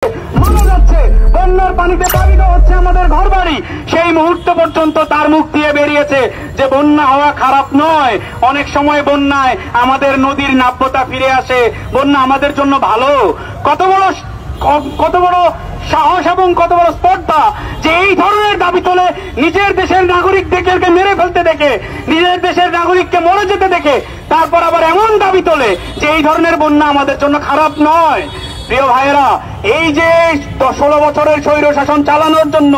মারা যাচ্ছে, বন্যার পানিতে প্লাবিত হচ্ছে আমাদের ঘরবাড়ি, সেই মুহূর্ত পর্যন্ত তার মুখ দিয়ে বেরিয়েছে যে বন্যা হওয়া খারাপ নয়। অনেক সময় বন্যায় আমাদের নদীর নাব্যতা ফিরে আসে, বন্যা আমাদের জন্য ভালো। কত বড় সাহস এবং কত বড় স্পর্ধা যে এই ধরনের দাবি তোলে, নিজের দেশের নাগরিকদেরকে মেরে ফেলতে দেখে, নিজের দেশের নাগরিককে মরে যেতে দেখে, তারপর আবার এমন দাবি তোলে যে এই ধরনের বন্যা আমাদের জন্য খারাপ নয়। প্রিয় ভাইয়েরা, এই যে 16 বছরের স্বৈর শাসন চালানোর জন্য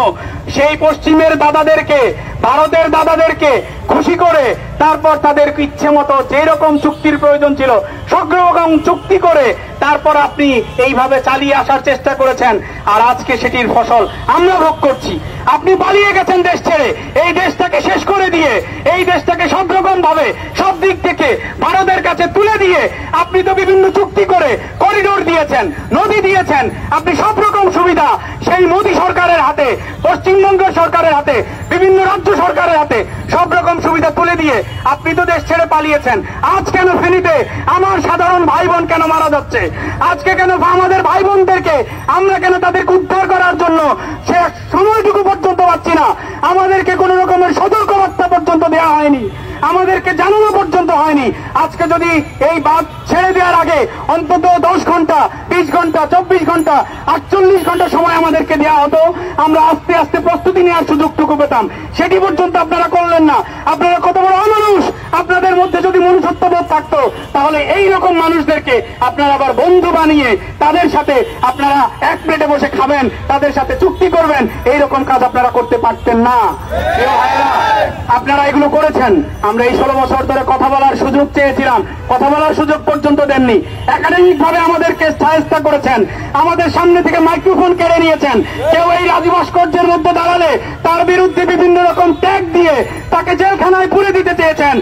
সেই পশ্চিমের দাদাদেরকে, ভারতের দাদাদেরকে খুশি করে তারপর তাদের ইচ্ছে মতো যেই রকম চুক্তির প্রয়োজন ছিল সব রকম চুক্তি করে তারপর আপনি এইভাবে চালিয়ে আসার চেষ্টা করেছেন, আর আজকে সেটির ফসল আমরা ভোগ করছি। আপনি পালিয়ে গেছেন দেশ ছেড়ে, এই দেশটাকে শেষ করে দিয়ে, এই দেশটাকে সব রকম ভাবে সব দিক থেকে ভারতের কাছে তুলে দিয়ে আপনি তো বিভিন্ন চুক্তি করে করিডোর দিয়েছেন, নদী দিয়েছেন, আপনি সব রকম সুবিধা সেই মোদী সরকারের হাতে, পশ্চিমবঙ্গ সরকারের হাতে, বিভিন্ন রাজ্য সরকারের হাতে সব রকম সুবিধা তুলে দিয়ে আপনি তো দেশ ছেড়ে পালিয়েছেন। আজ কেন ফেনীতে আমার সাধারণ ভাই বোন কেন মারা যাচ্ছে? আজকে কেন আমাদের ভাই বোনদেরকে আমরা কেন তাদেরকে উদ্ধার করার জন্য সে সময়টুকু পর্যন্ত পাচ্ছি না? আমাদেরকে কোন রকমের সতর্কবার্তা পর্যন্ত দেওয়া হয়নি, আমাদেরকে জানানো পর্যন্ত হয়নি। আজকে যদি এই বাদ ছেড়ে দেওয়ার আগে অন্তত 10 ঘন্টা, 20 ঘন্টা, 24 ঘন্টা, 48 ঘন্টা সময় আমাদেরকে দেওয়া হতো, আমরা আস্তে আস্তে প্রস্তুতি নেওয়ার সুযোগটুকু পেতাম। সেটি পর্যন্ত আপনারা করলেন না। আপনারা কত বড় অমানুষ! আপনাদের মধ্যে যদি মনুষ্যত্ববোধ থাকতো তাহলে এই রকম মানুষদেরকে আপনারা আবার বন্ধু বানিয়ে তাদের সাথে আপনারা এক প্লেটে বসে খাবেন, তাদের সাথে চুক্তি করবেন, এই রকম কাজ আপনারা করতে পারতেন না। আপনারা এগুলো করেছেন। আমরা এই 16 বছর ধরে কথা বলার সুযোগ চেয়েছিলাম, কথা বলার সুযোগ পর্যন্ত দেননি। একাডেমিক ভাবে আমাদেরকে সাহায্য করেছেন, আমাদের সামনে থেকে মাইক্রোফোন কেড়ে নিয়েছেন। কেউ এই রাজু ভাস্কর্যের মধ্যে দাঁড়ালে তার বিরুদ্ধে বিভিন্ন রকম ট্যাগ দিয়ে তাকে জেলখানায় পুরে দিতে চেয়েছেন,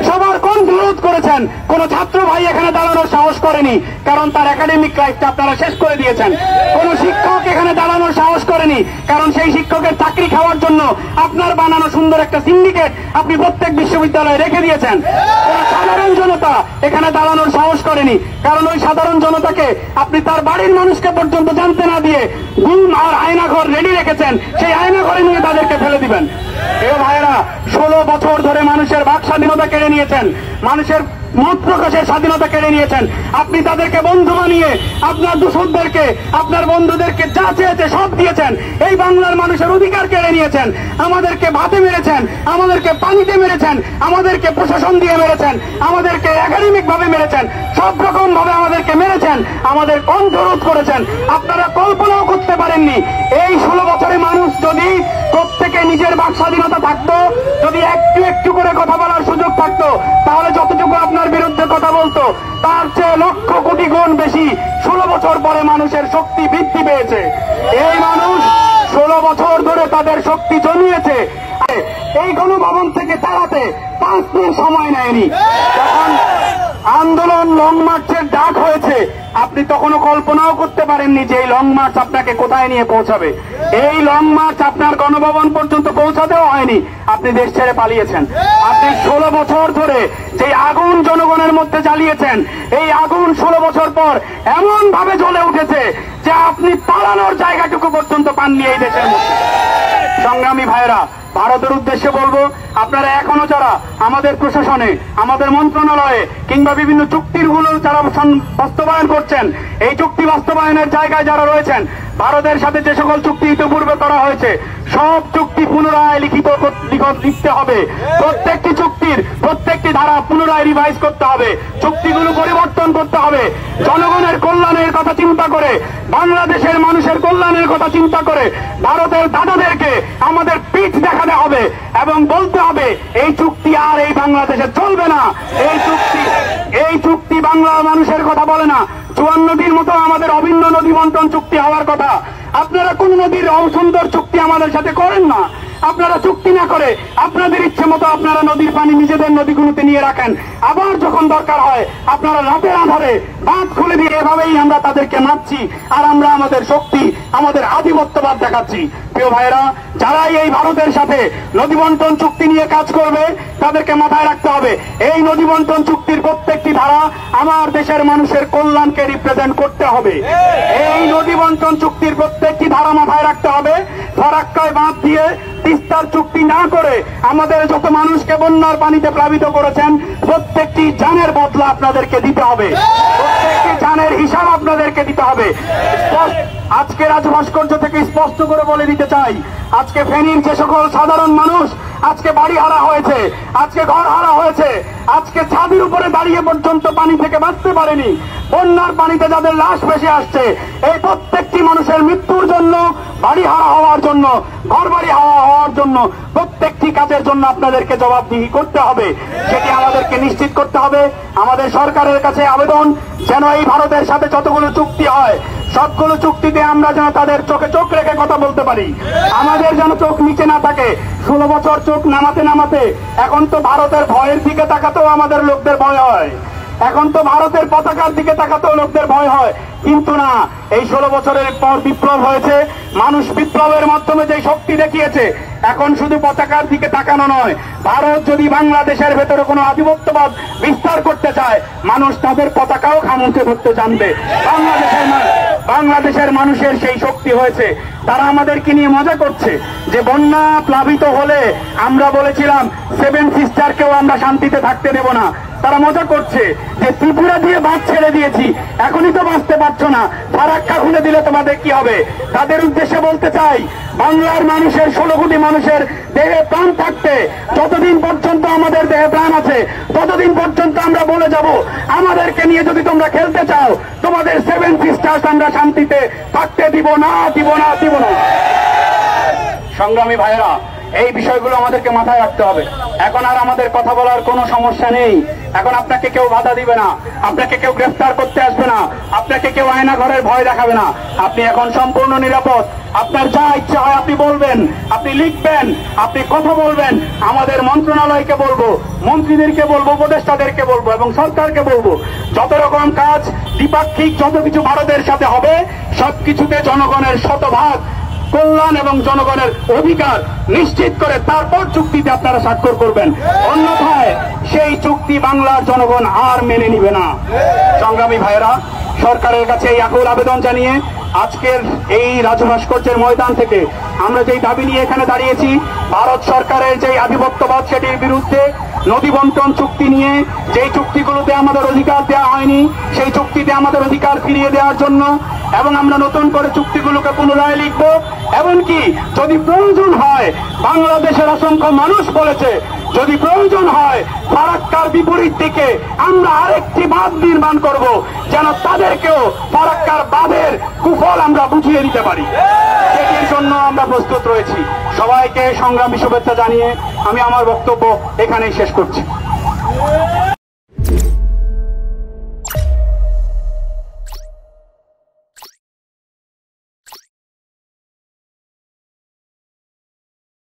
সবার কণ্ঠরোধ করেছেন। কোন ছাত্র ভাই এখানে দাঁড়ানোর সাহস করেনি, কারণ তার একাডেমিক লাইফটা আপনারা শেষ করে দিয়েছেন। কোন শিক্ষক এখানে দাঁড়ানোর সাহস করেনি, কারণ সেই শিক্ষকের চাকরি খাওয়ার জন্য আপনার বানানো সুন্দর একটা সিন্ডিকেট আপনি প্রত্যেক বিশ্ববিদ্যালয়ে রেখে দিয়েছেন। কোন সাধারণ জনতা এখানে দাঁড়ানোর সাহস করেনি, কারণ ওই সাধারণ জনতাকে আপনি তার বাড়ির মানুষকে পর্যন্ত জানতে না দিয়ে গুম আর আয়নাঘর রেডি রেখেছেন, সেই আয়নাঘরে নিয়ে তাদেরকে ফেলে দিবেন। এ ভাইয়েরা, 16 বছর ধরে মানুষের বাক স্বাধীনতা কেড়ে নিয়েছেন, মানুষের মত প্রকাশের স্বাধীনতা কেড়ে নিয়েছেন। আপনি তাদেরকে বন্ধু বানিয়ে আপনার দূষণদেরকে, আপনার বন্ধুদেরকে যা চেয়েছে সব দিয়েছেন। এই বাংলার মানুষের অধিকার কেড়ে নিয়েছেন, আমাদেরকে ভাতে মেরেছেন, আমাদেরকে পানিতে মেরেছেন, আমাদেরকে প্রশাসন দিয়ে মেরেছেন, আমাদেরকে একাডেমিক ভাবে মেরেছেন, সব রকম ভাবে আমাদেরকে মেরেছেন, আমাদের কণ্ঠরোধ করেছেন। আপনারা কল্পনাও করতে পারেননি এই 16 বছরে মানুষ যদি প্রত্যেকে নিজের বাক স্বাধীনতা থাকতো, যদি একটু একটু করে কথা বলার সুযোগ থাকতো, তাহলে যতটুকু আপনার বিরুদ্ধে কথা বলতো তার চেয়ে লক্ষ কোটি গুণ বেশি 16 বছর পরে মানুষের শক্তি বৃদ্ধি পেয়েছে। এই মানুষ 16 বছর ধরে তাদের শক্তি জমিয়েছে। এই গণভবন থেকে তাড়াতে 5 দিন সময় নেয়নি। যখন আন্দোলন লং মার্চের ডাক হয়েছে, আপনি তখনও কল্পনাও করতে পারেননি যে এই লং মার্চ আপনাকে কোথায় নিয়ে পৌঁছাবে। এই লং মার্চ আপনার গণভবন পর্যন্ত পৌঁছাতেও হয়নি, আপনি দেশ ছেড়ে পালিয়েছেন। আপনি 16 বছর ধরে যে আগুন জনগণের মধ্যে জ্বালিয়েছেন, এই আগুন 16 বছর পর এমন ভাবে জ্বলে উঠেছে যে আপনি পালানোর জায়গাটুকু পর্যন্ত পাননি এই দেশের মধ্যে। সংগ্রামী ভাইয়েরা, ভারতের উদ্দেশ্যে বলবো, আপনারা এখনো যারা আমাদের প্রশাসনে, আমাদের মন্ত্রণালয়ে কিংবা বিভিন্ন চুক্তিগুলো যারা বাস্তবায়ন করছেন, এই চুক্তি বাস্তবায়নের জায়গায় যারা রয়েছেন, ভারতের সাথে যে সকল চুক্তি ইতিপূর্বে করা হয়েছে সব চুক্তি পুনরায় লিখতে হবে। প্রত্যেকটি চুক্তির প্রত্যেকটি ধারা পুনরায় রিভাইজ করতে হবে, চুক্তিগুলো পরিবর্তন করতে হবে। জনগণের কল্যাণের কথা চিন্তা করে, বাংলাদেশের মানুষের কল্যাণের কথা চিন্তা করে ভারতের দাদাদেরকে আমাদের পিঠ দেখাতে হবে এবং বলতে হবে এই চুক্তি আর এই বাংলাদেশে চলবে না। এই চুক্তি বাংলার মানুষের কথা বলে না। 54 নদীর মতো আমাদের অভিন্ন নদী বন্টন চুক্তি হওয়ার কথা। আপনারা কোন নদীর সুন্দর চুক্তি আমাদের সাথে করেন না। আপনারা চুক্তি না করে আপনাদের ইচ্ছে মতো আপনারা নদীর পানি নিজেদের নদীগুলোতে নিয়ে রাখেন, আবার যখন দরকার হয় আপনারা রাতের আধারে বাঁধ খুলে দিয়ে এভাবেই আমরা তাদেরকে মারছি, আর আমরা আমাদের শক্তি, আমাদের আধিপত্যবাদ দেখাচ্ছি। প্রিয় ভাইরা, যারাই এই ভারতের সাথে নদী বন্টন চুক্তি নিয়ে কাজ করবে তাদেরকে মাথায় রাখতে হবে এই নদী বন্টন চুক্তির প্রত্যেকটি ধারা আমার দেশের মানুষের কল্যাণকে রিপ্রেজেন্ট করতে হবে। এই নদী বন্টন চুক্তির প্রত্যেকটি ধারা মাথায় রাখতে হবে। ফরাক্কায় বাঁধ দিয়ে তিস্তার চুক্তি না করে আমাদের যত মানুষকে বন্যার পানিতে প্লাবিত করেছেন প্রত্যেকটি জানের বদলা আপনাদেরকে দিতে হবে, প্রত্যেকটি জানের হিসাব আপনাদেরকে দিতে হবে। আজকে রাজু ভাস্কর্য থেকে স্পষ্ট করে বলে দিতে চাই, আজকে ফেনীর যে সকল সাধারণ মানুষ আজকে বাড়ি হারা হয়েছে, আজকে ঘর হারা হয়েছে, আজকে ছাদের উপরে দাঁড়িয়ে পর্যন্ত পানি থেকে বাঁচতে পারেনি, বন্যার পানিতে যাদের লাশ ভেসে আসছে, এই প্রত্যেকটি মানুষের মৃত্যুর জন্য, বাড়ি হারা হওয়ার জন্য, ঘর বাড়ি হারা হওয়ার জন্য, প্রত্যেকটি কাজের জন্য আপনাদেরকে জবাবদিহি করতে হবে। সেটি আমাদেরকে নিশ্চিত করতে হবে। আমাদের সরকারের কাছে আবেদন, যেন এই ভারতের সাথে যতগুলো চুক্তি হয় সবগুলো চুক্তিতে আমরা যেন তাদের চোখে চোখ রেখে কথা বলতে পারি, আমাদের যেন চোখ নিচে না থাকে। 16 বছর চোখ নামাতে নামাতে এখন তো ভারতের ভয়ের দিকে তাকাতেও আমাদের লোকদের ভয় হয়, এখন তো ভারতের পতাকার দিকে তাকাতেও লোকদের ভয় হয়। কিন্তু না, এই 16 বছরের পর বিপ্লব হয়েছে, মানুষ বিপ্লবের মাধ্যমে যে শক্তি দেখিয়েছে, এখন শুধু পতাকার দিকে তাকানো নয়, ভারত যদি বাংলাদেশের ভেতরে কোনো আধিপত্যবাদ বিস্তার করতে চায় মানুষ তাদের পতাকাও খামুচে ধরতে জানবে। বাংলাদেশের মানুষের সেই শক্তি হয়েছে। তারা আমাদেরকে নিয়ে মজা করছে যে বন্যা প্লাবিত হলে আমরা বলেছিলাম 7 সিস্টারকেও আমরা শান্তিতে থাকতে দেব না। তারা মজা করছে যে ত্রিপুরা দিয়ে বাঁধ ছেড়ে দিয়েছি, এখনই তো বাঁচতে পারছো না, ফারাক্কা খুলে দিলে তোমাদের কি হবে। তাদের উদ্দেশ্যে বলতে চাই, বাংলার মানুষের 16 কোটি মানুষের দেহে প্রাণ থাকতে যতদিন পর্যন্ত আমাদের দেহে প্রাণ আছে ততদিন পর্যন্ত আমরা বলে যাব, আমাদেরকে নিয়ে যদি তোমরা খেলতে চাও তোমাদের 7 সিস্টার্স আমরা শান্তিতে থাকতে দিব না, দিব না, দিব না। সংগ্রামী ভাইয়েরা, এই বিষয়গুলো আমাদেরকে মাথায় রাখতে হবে। এখন আর আমাদের কথা বলার কোনো সমস্যা নেই। এখন আপনাকে কেউ বাধা দিবে না, আপনাকে কেউ গ্রেফতার করতে আসবে না, আপনাকে কেউ আয়না ঘরের ভয় দেখাবে না। আপনি এখন সম্পূর্ণ নিরাপদ। আপনার যা ইচ্ছা হয় আপনি বলবেন, আপনি লিখবেন, আপনি কথা বলবেন। আমাদের মন্ত্রণালয়কে বলবো, মন্ত্রীদেরকে বলবো, উপদেষ্টাদেরকে বলবো এবং সরকারকে বলবো, যত রকম কাজ দ্বিপাক্ষিক যত কিছু ভারতের সাথে হবে সবকিছুতে জনগণের শতভাগ কল্যাণ এবং জনগণের অধিকার নিশ্চিত করে তারপর চুক্তিতে আপনারা স্বাক্ষর করবেন। অন্যথায় সেই চুক্তি বাংলার জনগণ আর মেনে নিবে না। সংগ্রামী ভাইয়েরা, সরকারের কাছে এই আকুল আবেদন জানিয়ে আজকের এই রাজু ভাস্কর্যের ময়দান থেকে আমরা যেই দাবি নিয়ে এখানে দাঁড়িয়েছি, ভারত সরকারের যে আধিপত্যবাদ সেটির বিরুদ্ধে, নদী বন্টন চুক্তি নিয়ে যেই চুক্তিগুলোতে আমাদের অধিকার দেওয়া হয়নি সেই চুক্তিতে আমাদের অধিকার ফিরিয়ে দেওয়ার জন্য, এবং আমরা নতুন করে চুক্তিগুলোকে পুনরায় লিখব। এমনকি যদি প্রয়োজন হয়, বাংলাদেশের অসংখ্য মানুষ বলেছে যদি প্রয়োজন হয় ফারাক্কার বিপরীত দিকে আমরা আরেকটি বাঁধ নির্মাণ করব, যেন তাদেরকেও ফারাক্কার বাঁধের কুফল আমরা বুঝিয়ে দিতে পারি। সেটির জন্য আমরা প্রস্তুত রয়েছি। সবাইকে সংগ্রামী শুভেচ্ছা জানিয়ে আমি আমার বক্তব্য এখানেই শেষ করছি।